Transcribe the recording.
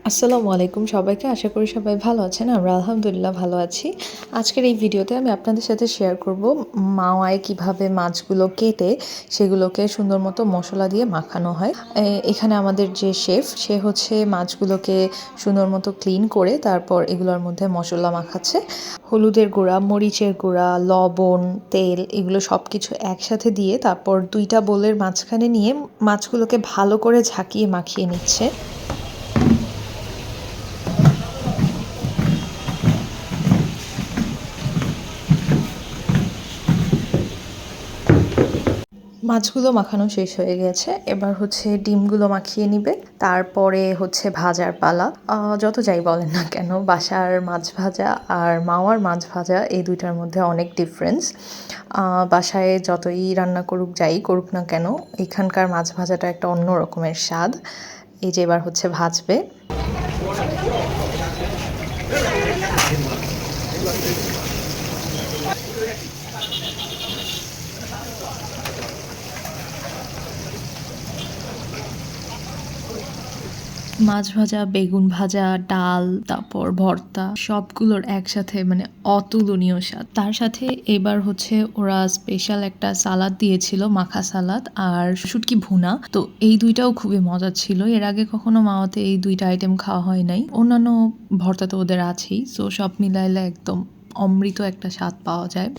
আসসালামু আলাইকুম সবাইকে। আশা করি সবাই ভালো আছেন। আমরা আলহামদুলিল্লাহ ভালো আছি। আজকের এই ভিডিওতে আমি আপনাদের সাথে শেয়ার করব মাওয়ায় কিভাবে মাছগুলো কেটে সেগুলোকে সুন্দর মতো মসলা দিয়ে মাখানো হয়। এখানে আমাদের যে শেফ সে হচ্ছে মাছগুলোকে সুন্দর মতো ক্লিন করে তারপর এগুলোর মধ্যে মশলা মাখাচ্ছে। হলুদের গুঁড়া, মরিচের গুঁড়া, লবণ, তেল এগুলো সব কিছু একসাথে দিয়ে তারপর ২টা বোলের মাঝখানে নিয়ে মাছগুলোকে ভালো করে ঝাঁকিয়ে মাখিয়ে নিচ্ছে। মাছগুলো মাখানো শেষ হয়ে গেছে। এবার হচ্ছে ডিমগুলো মাখিয়ে নিবে। তারপরে হচ্ছে ভাজার পালা। যত যাই বলেন না কেন বাসার মাছ ভাজা আর মাওয়ার মাছ ভাজা এই ২টার মধ্যে অনেক ডিফারেন্স। বাসায় যতই রান্না করুক যাই করুক না কেন এখানকার মাছ ভাজাটা একটা অন্য রকমের স্বাদ। এই যে এবার হচ্ছে ভাজবে। মাছ ভাজা, বেগুন ভাজা, ডাল, তারপর ভর্তা সবগুলোর একসাথে মানে অতুলনীয় স্বাদ। তার সাথে এবার হচ্ছে ওরা স্পেশাল একটা সালাদ দিয়েছিল, মাখা সালাদ আর শুটকি ভুনা। তো এই ২টাও খুবই মজার ছিল। এর আগে কখনো মাওয়াতে এই ২টা আইটেম খাওয়া হয় নাই। অন্যান্য ভর্তা তো ওদের আছেই। সো সব মিলাইলে একদম অমৃত একটা স্বাদ পাওয়া যায়।